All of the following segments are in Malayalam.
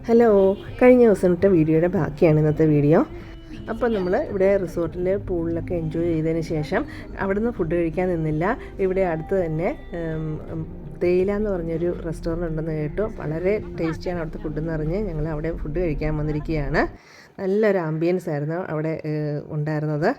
ഹലോ, കഴിഞ്ഞ ദിവസം ഇട്ട വീഡിയോയുടെ ബാക്കിയാണ് ഇന്നത്തെ വീഡിയോ. അപ്പോൾ നമ്മൾ ഇവിടെ റിസോർട്ടിൽ പൂളിലൊക്കെ എൻജോയ് ചെയ്തതിന് ശേഷം അവിടുന്ന് ഫുഡ് കഴിക്കാൻ നിന്നില്ല. ഇവിടെ അടുത്ത് തന്നെ തേയില എന്ന് പറഞ്ഞൊരു റെസ്റ്റോറൻറ്റ് ഉണ്ടെന്ന് കേട്ടു. വളരെ ടേസ്റ്റിയാണ് അവിടുത്തെ ഫുഡെന്ന് പറഞ്ഞ് ഞങ്ങൾ അവിടെ ഫുഡ് കഴിക്കാൻ വന്നിരിക്കുകയാണ്. നല്ലൊരു ആംബിയൻസ് ആയിരുന്നു അവിടെ ഉണ്ടായിരുന്നത്.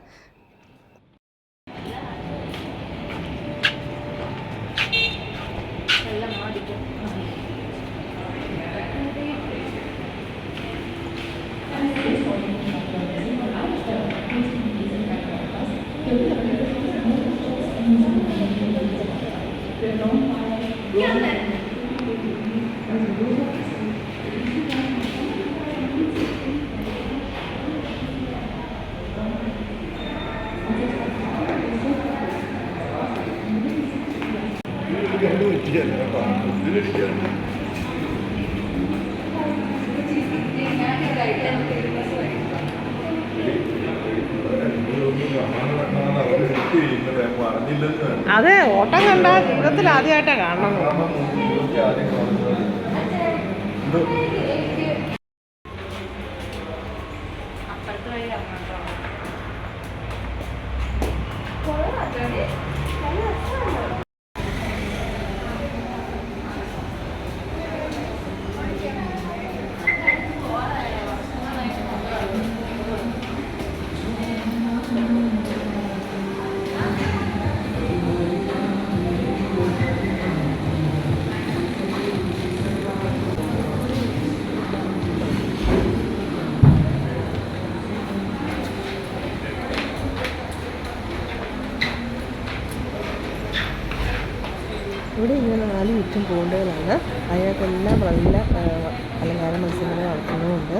അതെ, ഓട്ടം കണ്ട ജീവിതത്തിൽ ആദ്യമായിട്ടാണ് കാണണം. ഇവിടെ ഇങ്ങനെ 4 ചുറ്റും പൂണ്ടുകളാണ്. അതിനകത്തെല്ലാം നല്ല അലങ്കാര മത്സ്യങ്ങളെ വളർത്തുന്നുമുണ്ട്.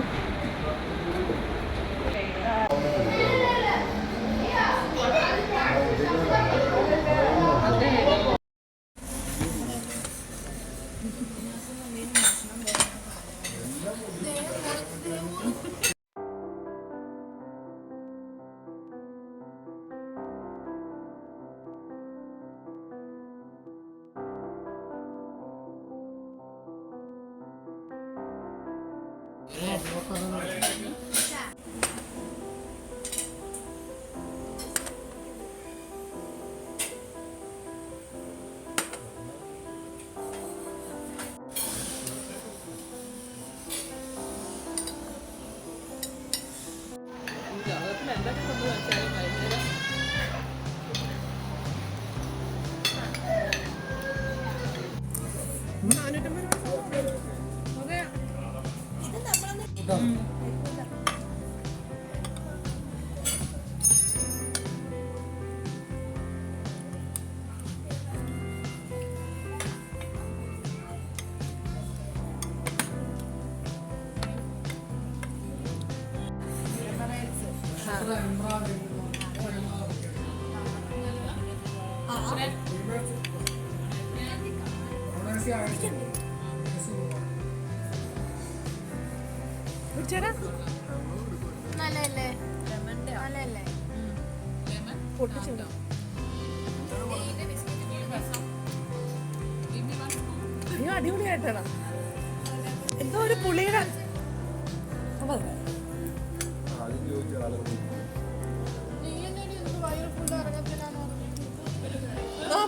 നല്ലല്ലേ പൊട്ടിച്ചുണ്ടോ? അടിപൊളിയായിട്ടാണ്. എന്തോ ഒരു പുളിയുടെ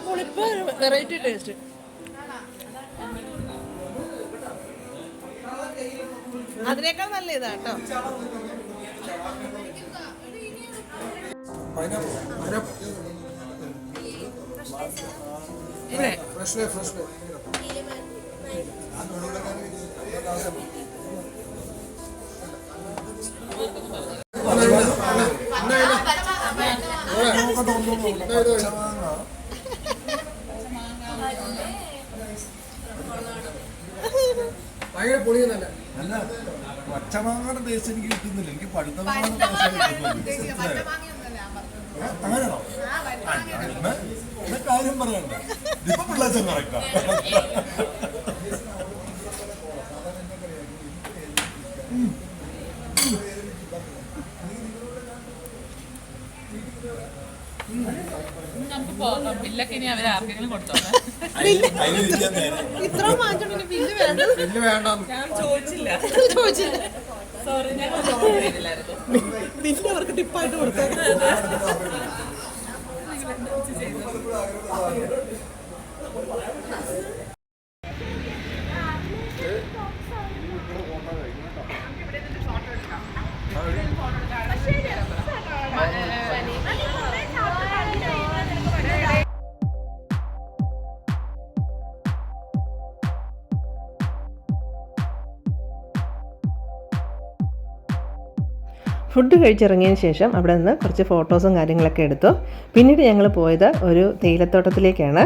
പുളിപ്പ്, വെറൈറ്റി ടേസ്റ്റ്. അതിനേക്കാൾ നല്ല ഇതാട്ടോ. ഭയങ്കര പൊളിയെന്നല്ല, നല്ല പച്ചമാങ്ങയുടെ ടേസ്റ്റ് എനിക്ക് കിട്ടുന്നില്ല. എനിക്ക് പഴുത്ത അങ്ങനെയാണോ? കാര്യം പറയണ്ട, ഇപ്പൊ പിള്ളേച്ച കറക്റ്റാ. നമുക്ക് ബില്ലൊക്കെ ഇനി അവർ ആർക്കെങ്കിലും കൊടുത്തോളാം. ഇത്ര വാങ്ങിച്ചോണ്ട് ബില്ല് വേണ്ടത് വലിയ വേണ്ട ഞാൻ ചോദിച്ചില്ല. സോറി, ഞാൻ ചെയ്തില്ലായിരുന്നു. ബില്ല് അവർക്ക് ടിപ്പായിട്ട് കൊടുത്തത്. ഫുഡ് കഴിച്ചിറങ്ങിയതിന് ശേഷം അവിടെ നിന്ന് കുറച്ച് ഫോട്ടോസും കാര്യങ്ങളൊക്കെ എടുത്തു. പിന്നീട് ഞങ്ങൾ പോയത് ഒരു തേയിലത്തോട്ടത്തിലേക്കാണ്.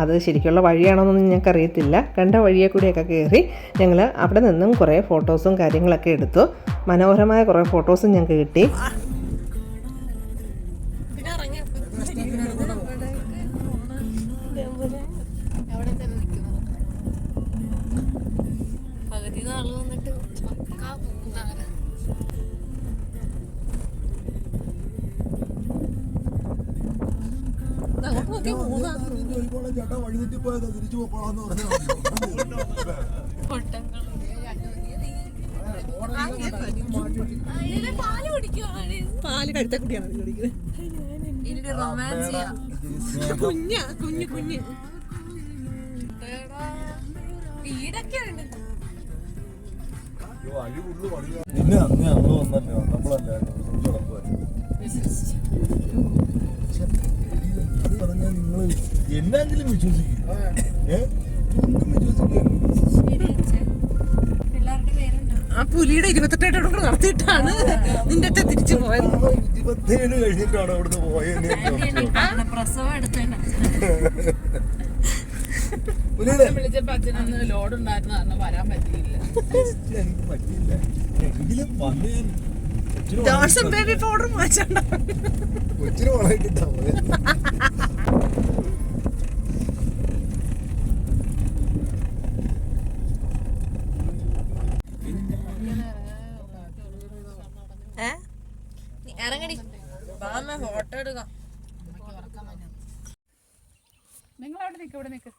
അത് ശരിക്കുള്ള വഴിയാണോന്നൊന്നും ഞങ്ങൾക്കറിയത്തില്ല. കണ്ട വഴിയെ കൂടിയൊക്കെ കയറി ഞങ്ങൾ അവിടെ നിന്നും കുറേ ഫോട്ടോസും കാര്യങ്ങളൊക്കെ എടുത്തു. മനോഹരമായ കുറേ ഫോട്ടോസും ഞങ്ങൾക്ക് കിട്ടി. ചേട്ടാ വഴി തെറ്റി പോയതാ, തിരിച്ചു പോക്കോളാന്ന് പറഞ്ഞു. പാല് കഴുത്ത കുടിയാണ് കുടിക്കുന്നത്. കുഞ്ഞ് കുഞ്ഞ് കുഞ്ഞ് പിന്നെ അന്ന് നമ്മള് വന്നല്ലോ, നമ്മളല്ലേ പറഞ്ഞാൽ നിങ്ങൾ എന്നെങ്കിലും വിശ്വസിക്കും. ഒന്നും വിശ്വസിക്കും. ആ പുലിയുടെ 28 കൂടെ നടത്തിയിട്ടാണ് നിന്റെ അച്ഛൻ തിരിച്ചു പോയത്. 27 കഴിഞ്ഞിട്ടാണ് അവിടുന്ന് പോയത്. വിളിച്ചപ്പോ അച്ഛനന്ന് ലോഡ് ഉണ്ടായിരുന്നു, അന്ന് വരാൻ പറ്റിയില്ല. എനിക്ക് പറ്റിയില്ല. എങ്കിലും വന്ന് ഞാൻ ജോൺസൺ ബേബി പൗഡർ മാറ്റണ്ട. കൊച്ചിന് വളയിട്ടാ പോയത്. ഇറങ്ങടി ഫോട്ടോ എടുക്കാം. നിങ്ങൾ അവിടെ നിൽക്ക്, ഇവിടെ നിൽക്ക്.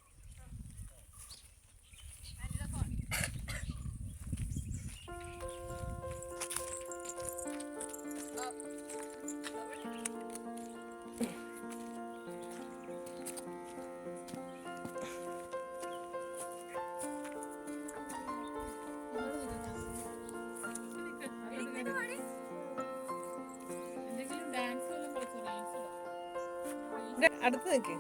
അടുത്ത് നിൽക്കേ.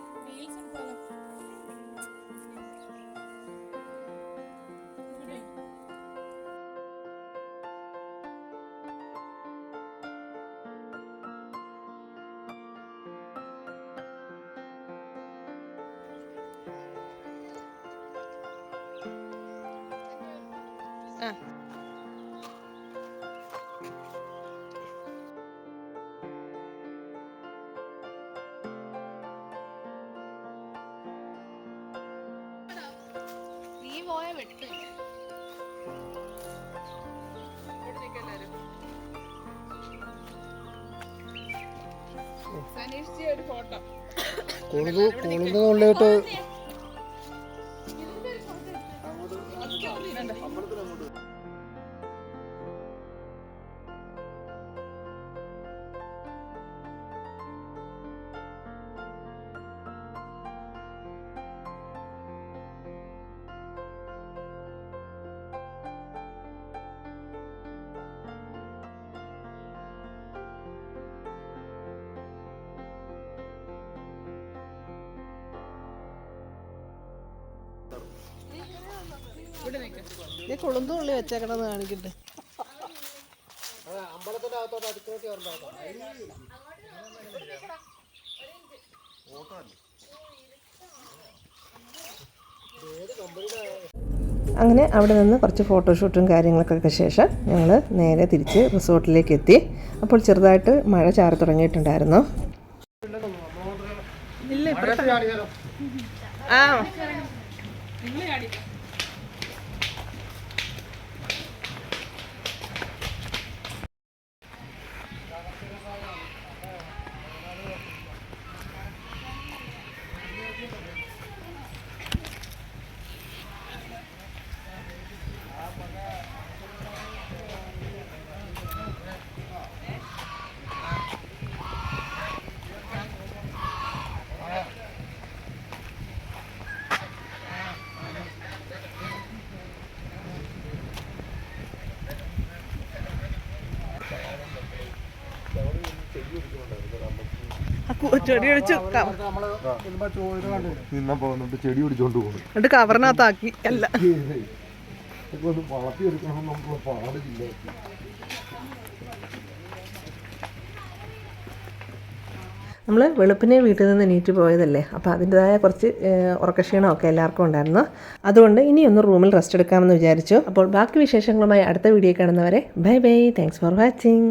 കൊളുന്നുള്ളിട്ട് ഈ കൊളുന്തുള്ളി വെച്ചേക്കണമെന്ന് കാണിക്കട്ടെ. അമ്പലത്തിനകത്തോട്ട് അടുത്തോട്ട് വരണ്ടോ? അങ്ങനെ അവിടെ നിന്ന് കുറച്ച് ഫോട്ടോഷൂട്ടും കാര്യങ്ങൾക്കൊക്കെ ശേഷം ഞങ്ങൾ നേരെ തിരിച്ച് റിസോർട്ടിലേക്ക് എത്തി. അപ്പോൾ ചെറുതായിട്ട് മഴ ചാറി തുടങ്ങിയിട്ടുണ്ടായിരുന്നു. ചെടി ഒഴിച്ച് നിന്നാ പോകുന്നുണ്ട് ചെടി പിടിച്ചോണ്ട് പോകുന്നു. എന്നിട്ട് കവറിനകത്താക്കി അല്ല. ഒന്ന് വളർത്തിയെടുക്കണം നമ്മൾ പാടില്ല. നമ്മൾ വെളുപ്പിനെ വീട്ടിൽ നിന്ന് എണീറ്റ് പോയതല്ലേ, അപ്പോൾ അതിൻ്റെതായ കുറച്ച് ഉറക്കക്ഷീണമൊക്കെ എല്ലാവർക്കും ഉണ്ടായിരുന്നു. അതുകൊണ്ട് ഇനിയൊന്ന് റൂമിൽ റെസ്റ്റ് എടുക്കാമെന്ന് വിചാരിച്ചു. അപ്പോൾ ബാക്കി വിശേഷങ്ങളുമായി അടുത്ത വീഡിയോ കാണുന്നവരെ bye bye. Thanks for watching.